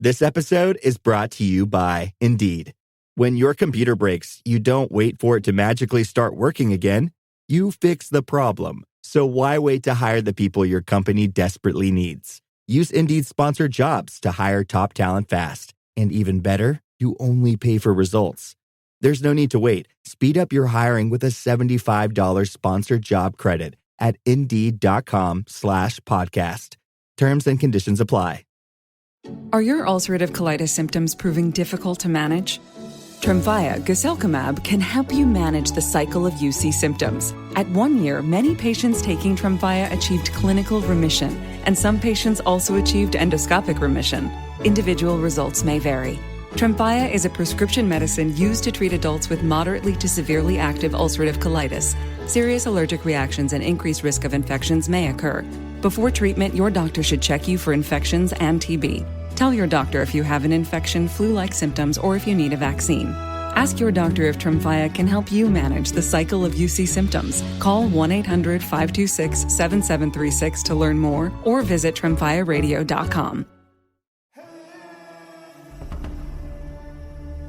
This episode is brought to you by Indeed. When your computer breaks, you don't wait for it to magically start working again. You fix the problem. So why wait to hire the people your company desperately needs? Use Indeed's sponsored jobs to hire top talent fast. And even better, you only pay for results. There's no need to wait. Speed up your hiring with a $75 sponsored job credit at Indeed.com/podcast. Terms and conditions apply. Are your ulcerative colitis symptoms proving difficult to manage? Tremfya guselkumab can help you manage the cycle of UC symptoms. At 1 year, many patients taking Tremfya achieved clinical remission, and some patients also achieved endoscopic remission. Individual results may vary. Tremfya is a prescription medicine used to treat adults with moderately to severely active ulcerative colitis. Serious allergic reactions and increased risk of infections may occur. Before treatment, your doctor should check you for infections and TB. Tell your doctor if you have an infection, flu-like symptoms, or if you need a vaccine. Ask your doctor if Tremfya can help you manage the cycle of UC symptoms. Call 1-800-526-7736 to learn more or visit tremfyaradio.com.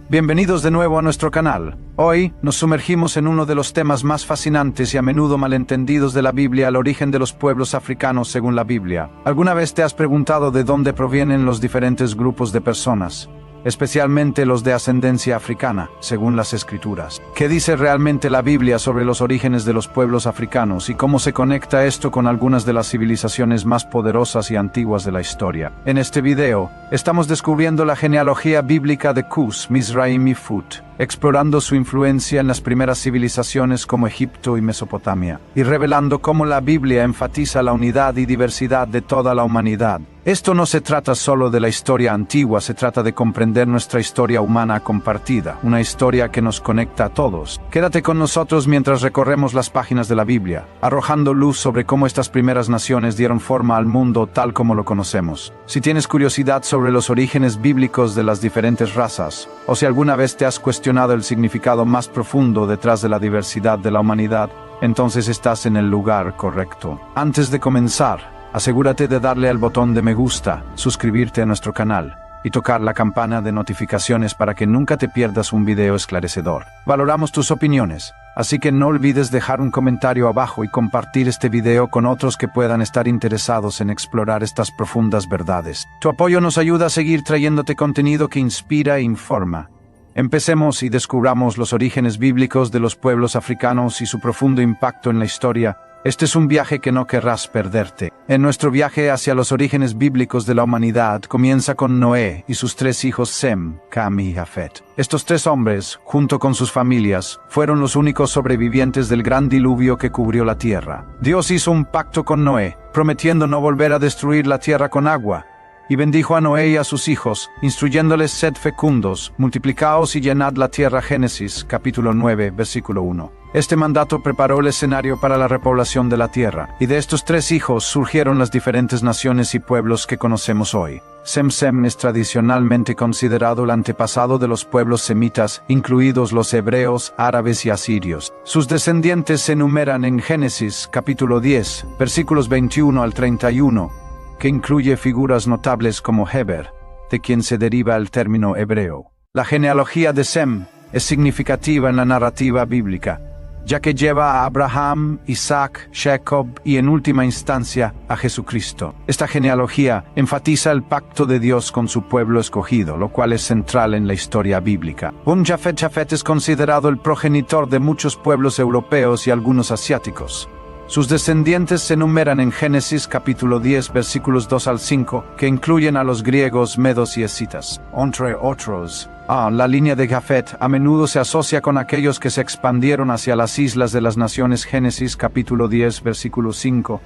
Bienvenidos de nuevo a nuestro canal. Hoy nos sumergimos en uno de los temas más fascinantes y a menudo malentendidos de la Biblia, el origen de los pueblos africanos según la Biblia. ¿Alguna vez te has preguntado de dónde provienen los diferentes grupos de personas, especialmente los de ascendencia africana, según las Escrituras? ¿Qué dice realmente la Biblia sobre los orígenes de los pueblos africanos y cómo se conecta esto con algunas de las civilizaciones más poderosas y antiguas de la historia? En este video, estamos descubriendo la genealogía bíblica de Cus, Mizraim y Phut, explorando su influencia en las primeras civilizaciones como Egipto y Mesopotamia, y revelando cómo la Biblia enfatiza la unidad y diversidad de toda la humanidad. Esto no se trata solo de la historia antigua, se trata de comprender nuestra historia humana compartida, una historia que nos conecta a todos. Quédate con nosotros mientras recorremos las páginas de la Biblia, arrojando luz sobre cómo estas primeras naciones dieron forma al mundo tal como lo conocemos. Si tienes curiosidad sobre los orígenes bíblicos de las diferentes razas, o si alguna vez te has cuestionado el significado más profundo detrás de la diversidad de la humanidad, entonces estás en el lugar correcto. Antes de comenzar, asegúrate de darle al botón de me gusta, suscribirte a nuestro canal y tocar la campana de notificaciones para que nunca te pierdas un video esclarecedor. Valoramos tus opiniones, así que no olvides dejar un comentario abajo y compartir este video con otros que puedan estar interesados en explorar estas profundas verdades. Tu apoyo nos ayuda a seguir trayéndote contenido que inspira e informa. Empecemos y descubramos los orígenes bíblicos de los pueblos africanos y su profundo impacto en la historia. Este es un viaje que no querrás perderte. En nuestro viaje hacia los orígenes bíblicos de la humanidad comienza con Noé y sus 3 hijos Sem, Cam y Jafet. Estos 3 hombres, junto con sus familias, fueron los únicos sobrevivientes del gran diluvio que cubrió la tierra. Dios hizo un pacto con Noé, prometiendo no volver a destruir la tierra con agua. Y bendijo a Noé y a sus hijos, instruyéndoles: sed fecundos, multiplicaos y llenad la tierra. Génesis, capítulo 9, versículo 1. Este mandato preparó el escenario para la repoblación de la tierra, y de estos 3 hijos surgieron las diferentes naciones y pueblos que conocemos hoy. Sem es tradicionalmente considerado el antepasado de los pueblos semitas, incluidos los hebreos, árabes y asirios. Sus descendientes se enumeran en Génesis, capítulo 10, versículos 21 al 31, que incluye figuras notables como Heber, de quien se deriva el término hebreo. La genealogía de Sem es significativa en la narrativa bíblica, ya que lleva a Abraham, Isaac, Jacob y en última instancia a Jesucristo. Esta genealogía enfatiza el pacto de Dios con su pueblo escogido, lo cual es central en la historia bíblica. Jafet es considerado el progenitor de muchos pueblos europeos y algunos asiáticos. Sus descendientes se enumeran en Génesis capítulo 10 versículos 2 al 5, que incluyen a los griegos, medos y escitas, entre otros. La línea de Jafet a menudo se asocia con aquellos que se expandieron hacia las islas de las naciones. Génesis capítulo 10 versículo 5,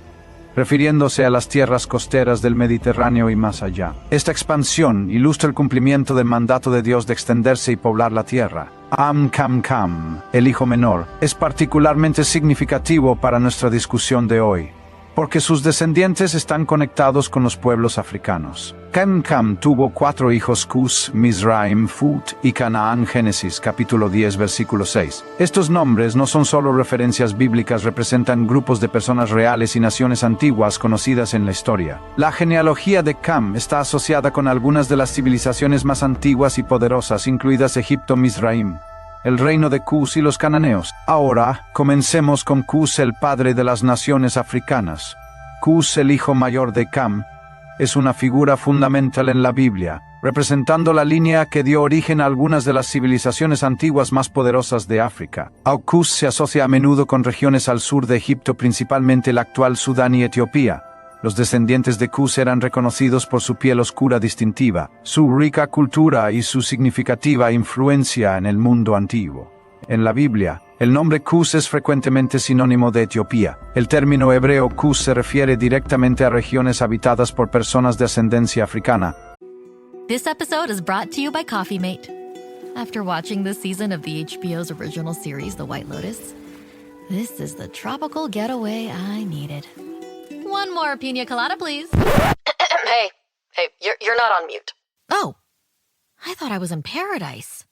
refiriéndose a las tierras costeras del Mediterráneo y más allá. Esta expansión ilustra el cumplimiento del mandato de Dios de extenderse y poblar la tierra. Cam, el hijo menor, es particularmente significativo para nuestra discusión de hoy. porque sus descendientes están conectados con los pueblos africanos. Cam tuvo 4 hijos: Cus, Mizraim, Phut y Canaán. Génesis capítulo 10 versículo 6. Estos nombres no son solo referencias bíblicas, representan grupos de personas reales y naciones antiguas conocidas en la historia. La genealogía de Cam está asociada con algunas de las civilizaciones más antiguas y poderosas, incluidas Egipto, Mizraim, el reino de Cus y los cananeos. Ahora, comencemos con Cus, el padre de las naciones africanas. Cus, el hijo mayor de Cam, es una figura fundamental en la Biblia, representando la línea que dio origen a algunas de las civilizaciones antiguas más poderosas de África. Cus se asocia a menudo con regiones al sur de Egipto, principalmente el actual Sudán y Etiopía. Los descendientes de Cus eran reconocidos por su piel oscura distintiva, su rica cultura y su significativa influencia en el mundo antiguo. En la Biblia, el nombre Cus es frecuentemente sinónimo de Etiopía. El término hebreo Cus se refiere directamente a regiones habitadas por personas de ascendencia africana. This episode is brought to you by Coffee Mate. After watching this season of the HBO's original series, The White Lotus, this is the tropical getaway I needed. One more pina colada, please. Hey, you're not on mute. Oh, I thought I was in paradise.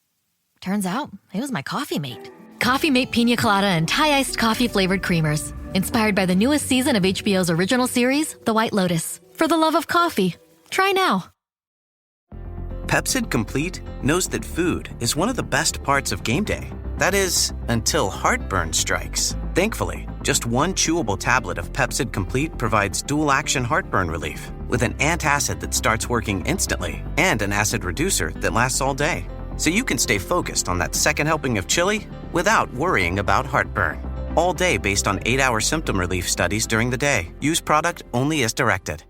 Turns out, it was my Coffee Mate. Coffee Mate Pina Colada and Thai-iced coffee-flavored creamers. Inspired by the newest season of HBO's original series, The White Lotus. For the love of coffee. Try now. Pepcid Complete knows that food is one of the best parts of game day. That is, until heartburn strikes. Thankfully, just one chewable tablet of Pepcid Complete provides dual-action heartburn relief with an antacid that starts working instantly and an acid reducer that lasts all day. So you can stay focused on that second helping of chili without worrying about heartburn. All day based on 8-hour symptom relief studies during the day. Use product only as directed.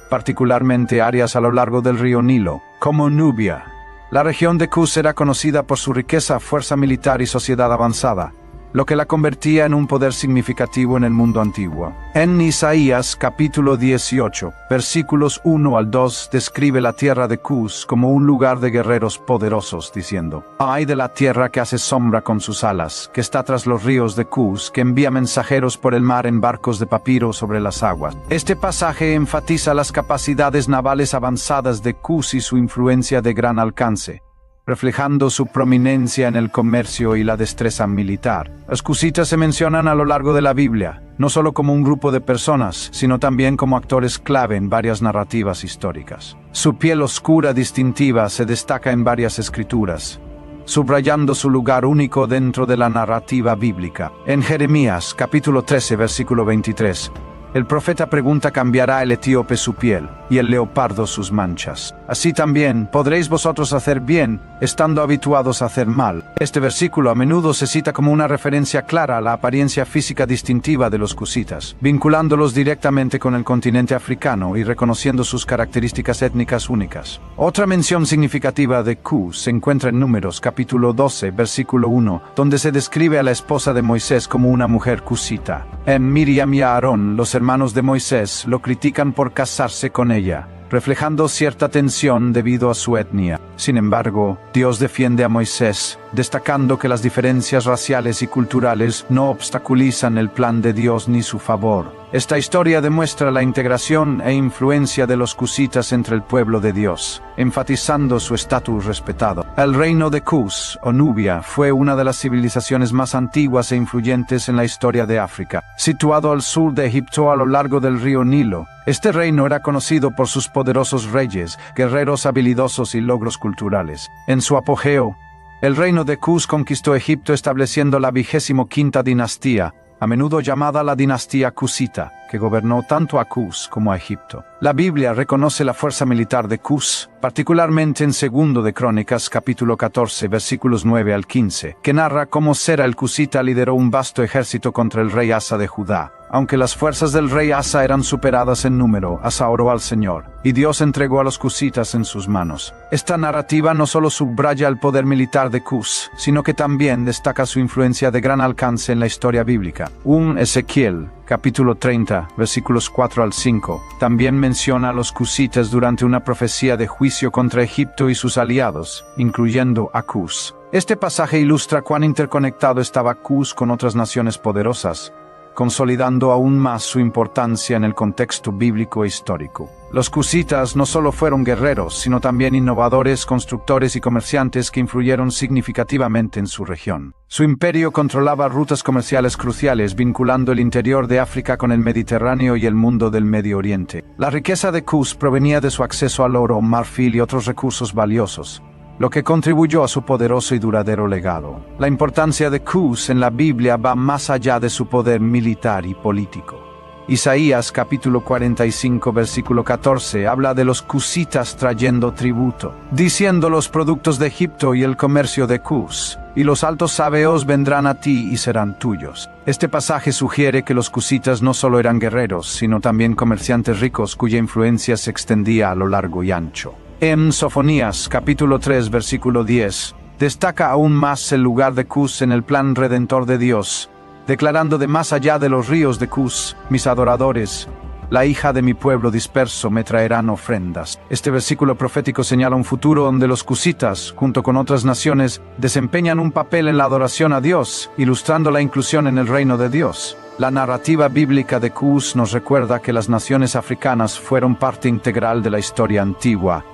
Particularmente áreas a lo largo del río Nilo, como Nubia. La región de Cus era conocida por su riqueza, fuerza militar y sociedad avanzada, lo que la convertía en un poder significativo en el mundo antiguo. En Isaías capítulo 18, versículos 1 al 2, describe la tierra de Cus como un lugar de guerreros poderosos, diciendo: «Ay de la tierra que hace sombra con sus alas, que está tras los ríos de Cus, que envía mensajeros por el mar en barcos de papiro sobre las aguas». Este pasaje enfatiza las capacidades navales avanzadas de Cus y su influencia de gran alcance, reflejando su prominencia en el comercio y la destreza militar. Los cusitas se mencionan a lo largo de la Biblia, no solo como un grupo de personas, sino también como actores clave en varias narrativas históricas. Su piel oscura distintiva se destaca en varias escrituras, subrayando su lugar único dentro de la narrativa bíblica. En Jeremías capítulo 13 versículo 23, el profeta pregunta: ¿cambiará el etíope su piel y el leopardo sus manchas? Así también podréis vosotros hacer bien, estando habituados a hacer mal. Este versículo a menudo se cita como una referencia clara a la apariencia física distintiva de los cusitas, vinculándolos directamente con el continente africano y reconociendo sus características étnicas únicas. Otra mención significativa de Cus se encuentra en Números capítulo 12 versículo 1, donde se describe a la esposa de Moisés como una mujer cusita. En Miriam y Aarón, los hermanos de Moisés, lo critican por casarse con ella, reflejando cierta tensión debido a su etnia. Sin embargo, Dios defiende a Moisés, destacando que las diferencias raciales y culturales no obstaculizan el plan de Dios ni su favor. Esta historia demuestra la integración e influencia de los cusitas entre el pueblo de Dios, enfatizando su estatus respetado. El reino de Cus, o Nubia, fue una de las civilizaciones más antiguas e influyentes en la historia de África. Situado al sur de Egipto a lo largo del río Nilo, este reino era conocido por sus poderosos reyes, guerreros habilidosos y logros culturales. En su apogeo, el reino de Cus conquistó Egipto estableciendo la 25ª dinastía, a menudo llamada la dinastía cusita, que gobernó tanto a Cus como a Egipto. La Biblia reconoce la fuerza militar de Cus, particularmente en 2 de Crónicas capítulo 14 versículos 9 al 15, que narra cómo Sera el cusita lideró un vasto ejército contra el rey Asa de Judá. Aunque las fuerzas del rey Asa eran superadas en número, Asa oró al Señor, y Dios entregó a los cusitas en sus manos. Esta narrativa no solo subraya el poder militar de Cus, sino que también destaca su influencia de gran alcance en la historia bíblica. Ezequiel, capítulo 30, versículos 4 al 5, también menciona a los cusitas durante una profecía de juicio contra Egipto y sus aliados, incluyendo a Cus. Este pasaje ilustra cuán interconectado estaba Cus con otras naciones poderosas, consolidando aún más su importancia en el contexto bíblico e histórico. Los cusitas no solo fueron guerreros, sino también innovadores, constructores y comerciantes que influyeron significativamente en su región. Su imperio controlaba rutas comerciales cruciales, vinculando el interior de África con el Mediterráneo y el mundo del Medio Oriente. La riqueza de Kuz provenía de su acceso al oro, marfil y otros recursos valiosos, lo que contribuyó a su poderoso y duradero legado. La importancia de Kuz en la Biblia va más allá de su poder militar y político. Isaías capítulo 45 versículo 14 habla de los cusitas trayendo tributo, diciendo: los productos de Egipto y el comercio de Kuz, y los altos sabeos vendrán a ti y serán tuyos. Este pasaje sugiere que los cusitas no solo eran guerreros, sino también comerciantes ricos cuya influencia se extendía a lo largo y ancho. En Sofonías capítulo 3 versículo 10 destaca aún más el lugar de Kuz en el plan redentor de Dios, declarando: de más allá de los ríos de Kuz, mis adoradores, la hija de mi pueblo disperso, me traerán ofrendas. Este versículo profético señala un futuro donde los cusitas, junto con otras naciones, desempeñan un papel en la adoración a Dios, ilustrando la inclusión en el reino de Dios. La narrativa bíblica de Kuz nos recuerda que las naciones africanas fueron parte integral de la historia antigua.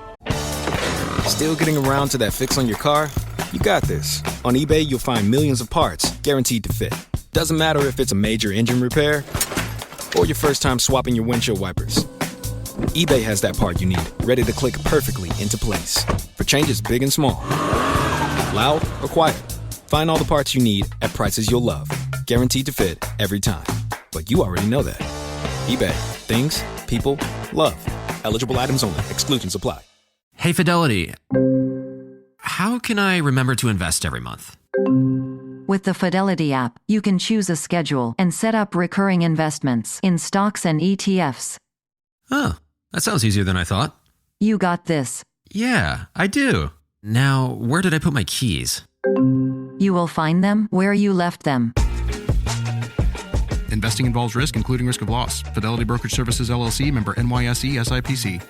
Still getting around to that fix on your car? You got this. On eBay, you'll find millions of parts, guaranteed to fit. Doesn't matter if it's a major engine repair or your first time swapping your windshield wipers. eBay has that part you need, ready to click perfectly into place for changes big and small. Loud or quiet, find all the parts you need at prices you'll love, guaranteed to fit every time. But you already know that. eBay, things, people, love. Eligible items only. Exclusions apply. Hey, Fidelity. How can I remember to invest every month? With the Fidelity app, you can choose a schedule and set up recurring investments in stocks and ETFs. Oh, that sounds easier than I thought. You got this. Yeah, I do. Now, where did I put my keys? You will find them where you left them. Investing involves risk, including risk of loss. Fidelity Brokerage Services, LLC, member NYSE, SIPC.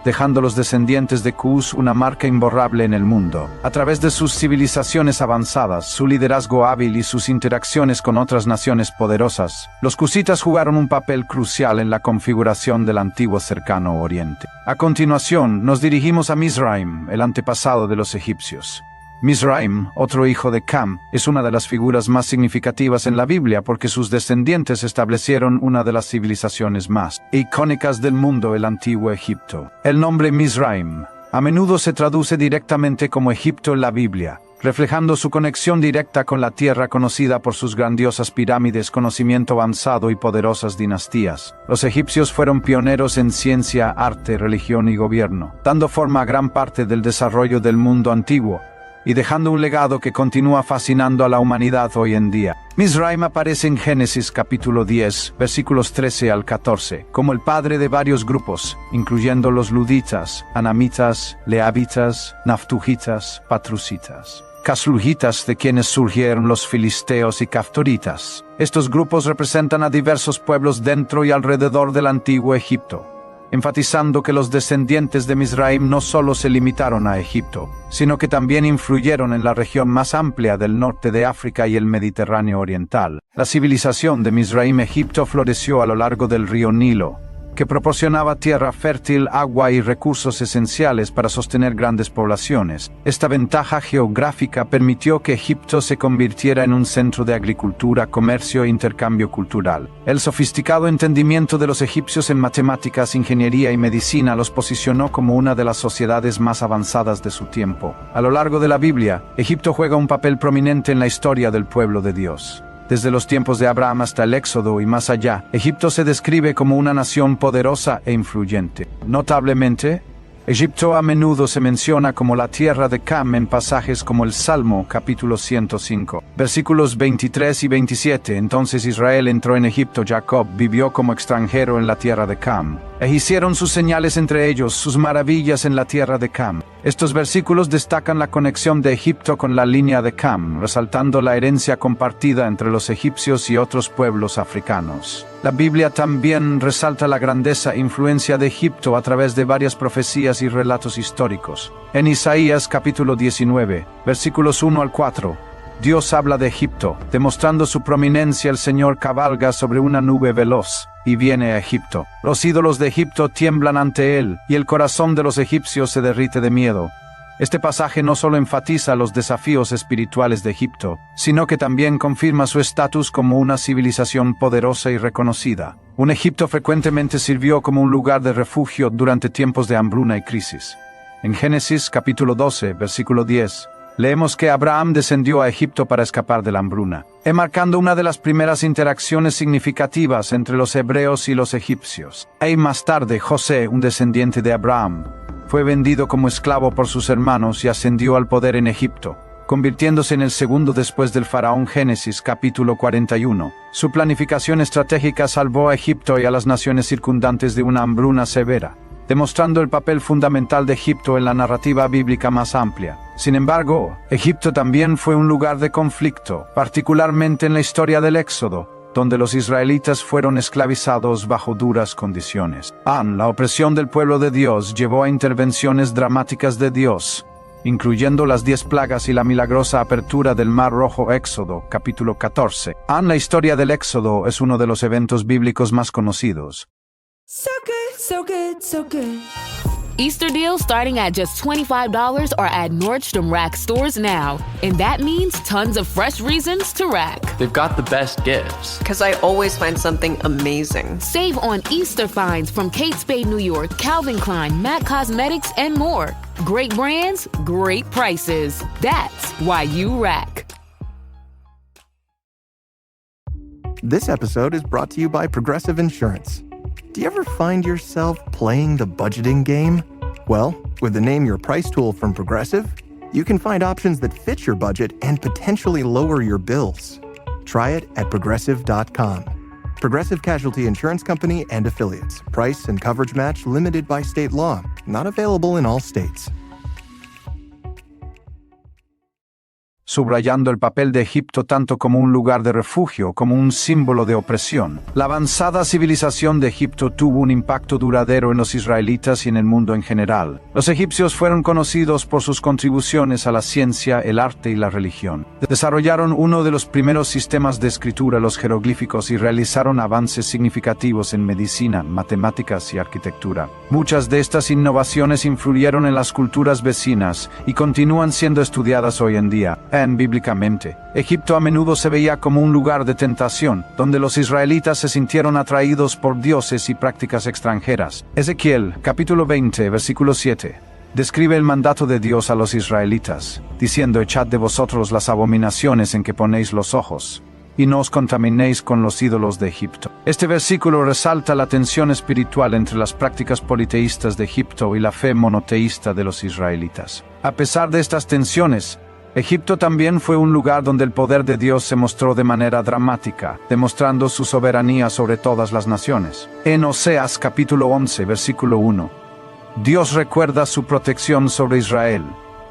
Dejando los descendientes de Kuz una marca imborrable en el mundo. A través de sus civilizaciones avanzadas, su liderazgo hábil y sus interacciones con otras naciones poderosas, los cusitas jugaron un papel crucial en la configuración del antiguo cercano Oriente. A continuación, nos dirigimos a Mizraim, el antepasado de los egipcios. Mizraim, otro hijo de Cam, es una de las figuras más significativas en la Biblia porque sus descendientes establecieron una de las civilizaciones más icónicas del mundo, el antiguo Egipto. El nombre Mizraim a menudo se traduce directamente como Egipto en la Biblia, reflejando su conexión directa con la tierra conocida por sus grandiosas pirámides, conocimiento avanzado y poderosas dinastías. Los egipcios fueron pioneros en ciencia, arte, religión y gobierno, dando forma a gran parte del desarrollo del mundo antiguo y dejando un legado que continúa fascinando a la humanidad hoy en día. Mizraim aparece en Génesis capítulo 10, versículos 13 al 14, como el padre de varios grupos, incluyendo los luditas, anamitas, leabitas, naftujitas, patrusitas, caslujitas, de quienes surgieron los filisteos y caftoritas. Estos grupos representan a diversos pueblos dentro y alrededor del antiguo Egipto, enfatizando que los descendientes de Mizraim no solo se limitaron a Egipto, sino que también influyeron en la región más amplia del norte de África y el Mediterráneo oriental. La civilización de Mizraim Egipto floreció a lo largo del río Nilo, que proporcionaba tierra fértil, agua y recursos esenciales para sostener grandes poblaciones. Esta ventaja geográfica permitió que Egipto se convirtiera en un centro de agricultura, comercio e intercambio cultural. El sofisticado entendimiento de los egipcios en matemáticas, ingeniería y medicina los posicionó como una de las sociedades más avanzadas de su tiempo. A lo largo de la Biblia, Egipto juega un papel prominente en la historia del pueblo de Dios. Desde los tiempos de Abraham hasta el Éxodo y más allá, Egipto se describe como una nación poderosa e influyente. Notablemente, Egipto a menudo se menciona como la tierra de Cam en pasajes como el Salmo capítulo 105, versículos 23 y 27. Entonces Israel entró en Egipto, Jacob vivió como extranjero en la tierra de Cam, e hicieron sus señales entre ellos, sus maravillas en la tierra de Cam. Estos versículos destacan la conexión de Egipto con la línea de Cam, resaltando la herencia compartida entre los egipcios y otros pueblos africanos. La Biblia también resalta la grandeza e influencia de Egipto a través de varias profecías y relatos históricos. En Isaías capítulo 19, versículos 1 al 4, Dios habla de Egipto, demostrando su prominencia. El Señor cabalga sobre una nube veloz y viene a Egipto. Los ídolos de Egipto tiemblan ante él, y el corazón de los egipcios se derrite de miedo. Este pasaje no solo enfatiza los desafíos espirituales de Egipto, sino que también confirma su estatus como una civilización poderosa y reconocida. Un Egipto frecuentemente sirvió como un lugar de refugio durante tiempos de hambruna y crisis. En Génesis capítulo 12, versículo 10, leemos que Abraham descendió a Egipto para escapar de la hambruna, marcando una de las primeras interacciones significativas entre los hebreos y los egipcios. Y más tarde, José, un descendiente de Abraham, fue vendido como esclavo por sus hermanos y ascendió al poder en Egipto, convirtiéndose en el segundo después del faraón. Génesis capítulo 41. Su planificación estratégica salvó a Egipto y a las naciones circundantes de una hambruna severa, demostrando el papel fundamental de Egipto en la narrativa bíblica más amplia. Sin embargo, Egipto también fue un lugar de conflicto, particularmente en la historia del Éxodo, donde los israelitas fueron esclavizados bajo duras condiciones. La opresión del pueblo de Dios llevó a intervenciones dramáticas de Dios, incluyendo las 10 plagas y la milagrosa apertura del Mar Rojo. Éxodo, capítulo 14. La historia del Éxodo es uno de los eventos bíblicos más conocidos. So good, so good, so good. Easter deals starting at just $25 are at Nordstrom Rack stores now. And that means tons of fresh reasons to rack. They've got the best gifts. Because I always find something amazing. Save on Easter finds from Kate Spade New York, Calvin Klein, MAC Cosmetics, and more. Great brands, great prices. That's why you rack. This episode is brought to you by Progressive Insurance. Do you ever find yourself playing the budgeting game? Well, with the Name Your Price tool from Progressive, you can find options that fit your budget and potentially lower your bills. Try it at Progressive.com. Progressive Casualty Insurance Company and Affiliates. Price and coverage match limited by state law. Not available in all states. Subrayando el papel de Egipto tanto como un lugar de refugio como un símbolo de opresión. La avanzada civilización de Egipto tuvo un impacto duradero en los israelitas y en el mundo en general. Los egipcios fueron conocidos por sus contribuciones a la ciencia, el arte y la religión. Desarrollaron uno de los primeros sistemas de escritura, los jeroglíficos, y realizaron avances significativos en medicina, matemáticas y arquitectura. Muchas de estas innovaciones influyeron en las culturas vecinas y continúan siendo estudiadas hoy en día. Bíblicamente, Egipto a menudo se veía como un lugar de tentación, donde los israelitas se sintieron atraídos por dioses y prácticas extranjeras. Ezequiel, capítulo 20, versículo 7, describe el mandato de Dios a los israelitas, diciendo: «Echad de vosotros las abominaciones en que ponéis los ojos, y no os contaminéis con los ídolos de Egipto». Este versículo resalta la tensión espiritual entre las prácticas politeístas de Egipto y la fe monoteísta de los israelitas. A pesar de estas tensiones, Egipto también fue un lugar donde el poder de Dios se mostró de manera dramática, demostrando su soberanía sobre todas las naciones. En Oseas capítulo 11, versículo 1, Dios recuerda su protección sobre Israel,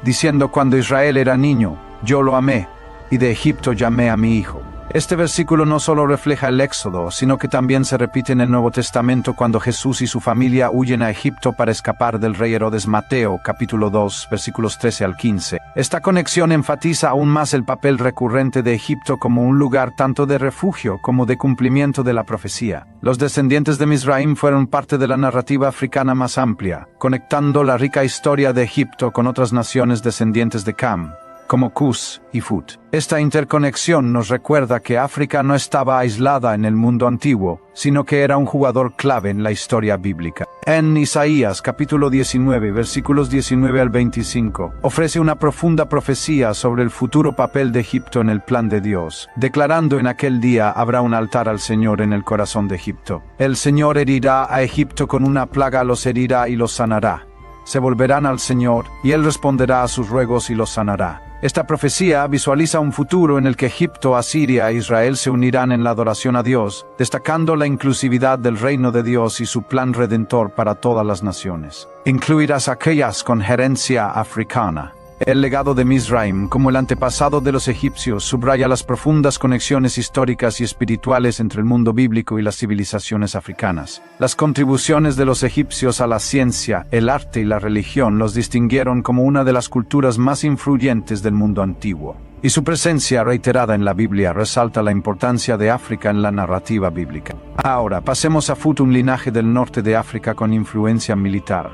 diciendo: «Cuando Israel era niño, yo lo amé, y de Egipto llamé a mi hijo». Este versículo no solo refleja el Éxodo, sino que también se repite en el Nuevo Testamento cuando Jesús y su familia huyen a Egipto para escapar del rey Herodes. Mateo, capítulo 2, versículos 13 al 15. Esta conexión enfatiza aún más el papel recurrente de Egipto como un lugar tanto de refugio como de cumplimiento de la profecía. Los descendientes de Mizraim fueron parte de la narrativa africana más amplia, conectando la rica historia de Egipto con otras naciones descendientes de Cam, como Cus y Fut. Esta interconexión nos recuerda que África no estaba aislada en el mundo antiguo, sino que era un jugador clave en la historia bíblica. En Isaías capítulo 19, versículos 19 al 25, ofrece una profunda profecía sobre el futuro papel de Egipto en el plan de Dios, declarando: «En aquel día habrá un altar al Señor en el corazón de Egipto. El Señor herirá a Egipto con una plaga, los herirá y los sanará. Se volverán al Señor, y Él responderá a sus ruegos y los sanará». Esta profecía visualiza un futuro en el que Egipto, Asiria e Israel se unirán en la adoración a Dios, destacando la inclusividad del reino de Dios y su plan redentor para todas las naciones, incluidas aquellas con herencia africana. El legado de Mizraim, como el antepasado de los egipcios, subraya las profundas conexiones históricas y espirituales entre el mundo bíblico y las civilizaciones africanas. Las contribuciones de los egipcios a la ciencia, el arte y la religión los distinguieron como una de las culturas más influyentes del mundo antiguo. y su presencia reiterada en la Biblia resalta la importancia de África en la narrativa bíblica. Ahora, pasemos a Fut, un linaje del norte de África con influencia militar.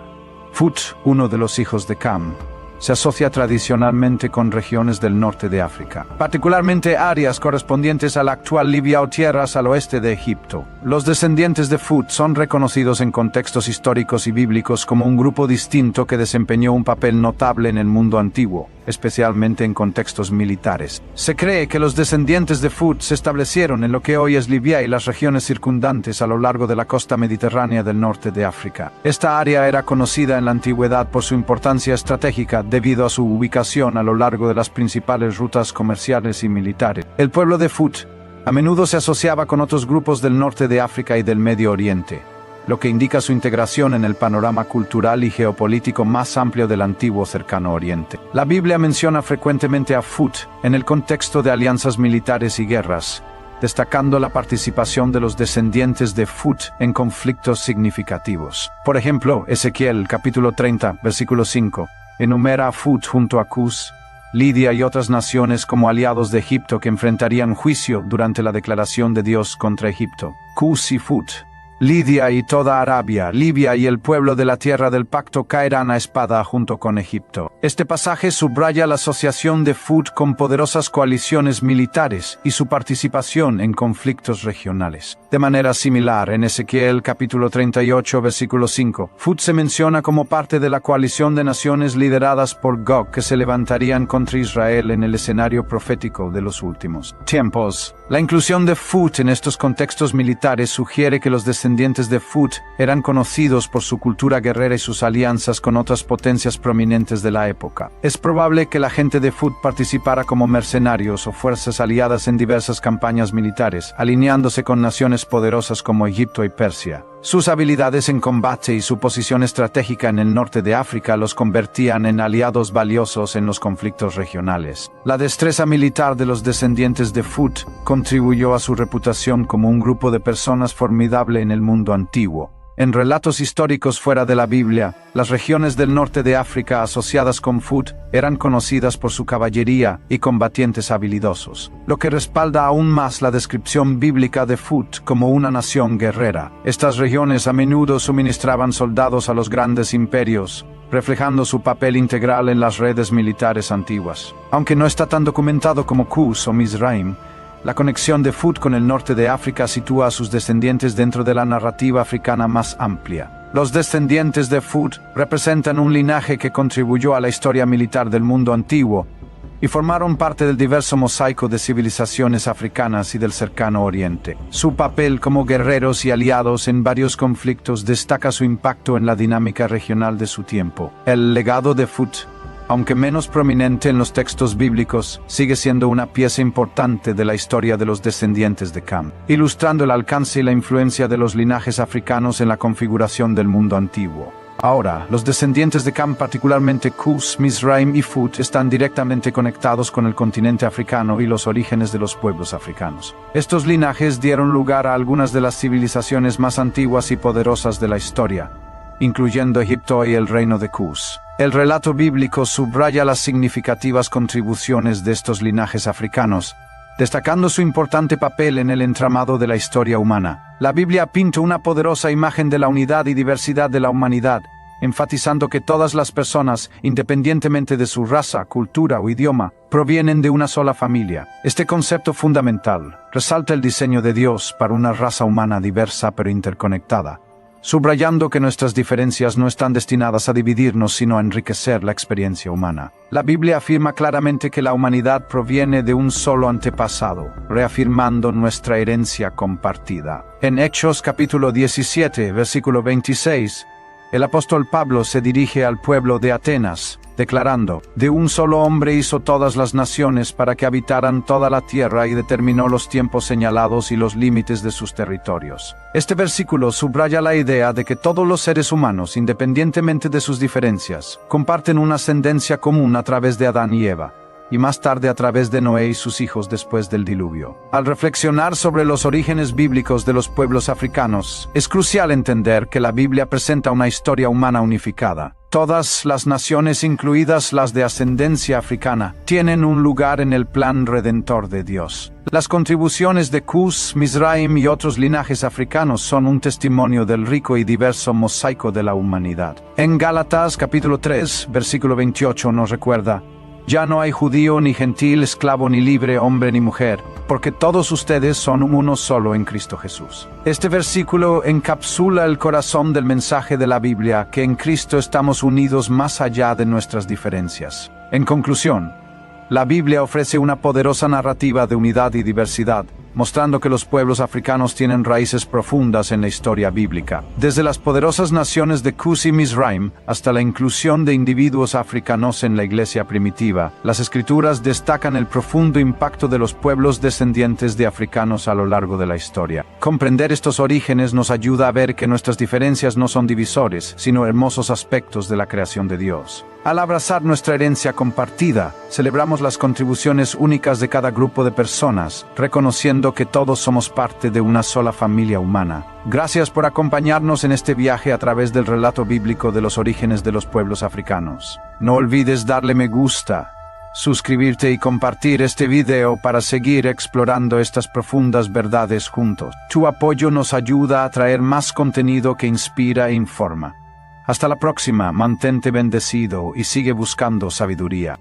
Fut, uno de los hijos de Cam, se asocia tradicionalmente con regiones del norte de África, particularmente áreas correspondientes a la actual Libia o tierras al oeste de Egipto. Los descendientes de Fut son reconocidos en contextos históricos y bíblicos como un grupo distinto que desempeñó un papel notable en el mundo antiguo, especialmente en contextos militares. Se cree que los descendientes de Fut se establecieron en lo que hoy es Libia y las regiones circundantes a lo largo de la costa mediterránea del norte de África. Esta área era conocida en la antigüedad por su importancia estratégica debido a su ubicación a lo largo de las principales rutas comerciales y militares. El pueblo de Fut a menudo se asociaba con otros grupos del norte de África y del Medio Oriente, lo que indica su integración en el panorama cultural y geopolítico más amplio del antiguo Cercano Oriente. La Biblia menciona frecuentemente a Fut en el contexto de alianzas militares y guerras, destacando la participación de los descendientes de Fut en conflictos significativos. Por ejemplo, Ezequiel capítulo 30, versículo 5, enumera a Fut junto a Cus, Lidia y otras naciones como aliados de Egipto que enfrentarían juicio durante la declaración de Dios contra Egipto. Cus y Fut, Lidia y toda Arabia, Libia y el pueblo de la tierra del pacto caerán a espada junto con Egipto. Este pasaje subraya la asociación de Fut con poderosas coaliciones militares y su participación en conflictos regionales. De manera similar, en Ezequiel capítulo 38, versículo 5, Fut se menciona como parte de la coalición de naciones lideradas por Gog que se levantarían contra Israel en el escenario profético de los últimos tiempos. La inclusión de Fut en estos contextos militares sugiere que los descendientes de Fut eran conocidos por su cultura guerrera y sus alianzas con otras potencias prominentes de la época. Es probable que la gente de Fut participara como mercenarios o fuerzas aliadas en diversas campañas militares, alineándose con naciones poderosas como Egipto y Persia. Sus habilidades en combate y su posición estratégica en el norte de África los convertían en aliados valiosos en los conflictos regionales. La destreza militar de los descendientes de Fut contribuyó a su reputación como un grupo de personas formidable en el mundo antiguo. En relatos históricos fuera de la Biblia, las regiones del norte de África asociadas con Fut eran conocidas por su caballería y combatientes habilidosos, lo que respalda aún más la descripción bíblica de Fut como una nación guerrera. Estas regiones a menudo suministraban soldados a los grandes imperios, reflejando su papel integral en las redes militares antiguas. Aunque no está tan documentado como Cus o Mizraim, la conexión de Fut con el norte de África sitúa a sus descendientes dentro de la narrativa africana más amplia. Los descendientes de Fut representan un linaje que contribuyó a la historia militar del mundo antiguo y formaron parte del diverso mosaico de civilizaciones africanas y del Cercano Oriente. Su papel como guerreros y aliados en varios conflictos destaca su impacto en la dinámica regional de su tiempo. El legado de Fut, aunque menos prominente en los textos bíblicos, sigue siendo una pieza importante de la historia de los descendientes de Cam, ilustrando el alcance y la influencia de los linajes africanos en la configuración del mundo antiguo. Ahora, los descendientes de Cam, particularmente Cus, Mizraim y Fut, están directamente conectados con el continente africano y los orígenes de los pueblos africanos. Estos linajes dieron lugar a algunas de las civilizaciones más antiguas y poderosas de la historia, incluyendo Egipto y el reino de Cus. El relato bíblico subraya las significativas contribuciones de estos linajes africanos, destacando su importante papel en el entramado de la historia humana. La Biblia pinta una poderosa imagen de la unidad y diversidad de la humanidad, enfatizando que todas las personas, independientemente de su raza, cultura o idioma, provienen de una sola familia. Este concepto fundamental resalta el diseño de Dios para una raza humana diversa pero interconectada, subrayando que nuestras diferencias no están destinadas a dividirnos sino a enriquecer la experiencia humana. La Biblia afirma claramente que la humanidad proviene de un solo antepasado, reafirmando nuestra herencia compartida. En Hechos capítulo 17, versículo 26, el apóstol Pablo se dirige al pueblo de Atenas, declarando: de un solo hombre hizo todas las naciones para que habitaran toda la tierra y determinó los tiempos señalados y los límites de sus territorios. Este versículo subraya la idea de que todos los seres humanos, independientemente de sus diferencias, comparten una ascendencia común a través de Adán y Eva, y más tarde a través de Noé y sus hijos después del diluvio. Al reflexionar sobre los orígenes bíblicos de los pueblos africanos, es crucial entender que la Biblia presenta una historia humana unificada. Todas las naciones, incluidas las de ascendencia africana, tienen un lugar en el plan redentor de Dios. Las contribuciones de Cus, Mizraim y otros linajes africanos son un testimonio del rico y diverso mosaico de la humanidad. En Gálatas capítulo 3, versículo 28 nos recuerda: ya no hay judío ni gentil, esclavo ni libre, hombre ni mujer, porque todos ustedes son uno solo en Cristo Jesús. Este versículo encapsula el corazón del mensaje de la Biblia, que en Cristo estamos unidos más allá de nuestras diferencias. En conclusión, la Biblia ofrece una poderosa narrativa de unidad y diversidad, mostrando que los pueblos africanos tienen raíces profundas en la historia bíblica. Desde las poderosas naciones de Cus y Mizraim hasta la inclusión de individuos africanos en la iglesia primitiva, las Escrituras destacan el profundo impacto de los pueblos descendientes de africanos a lo largo de la historia. Comprender estos orígenes nos ayuda a ver que nuestras diferencias no son divisores, sino hermosos aspectos de la creación de Dios. Al abrazar nuestra herencia compartida, celebramos las contribuciones únicas de cada grupo de personas, reconociendo que todos somos parte de una sola familia humana. Gracias por acompañarnos en este viaje a través del relato bíblico de los orígenes de los pueblos africanos. No olvides darle me gusta, suscribirte y compartir este video para seguir explorando estas profundas verdades juntos. Tu apoyo nos ayuda a traer más contenido que inspira e informa. Hasta la próxima, mantente bendecido y sigue buscando sabiduría.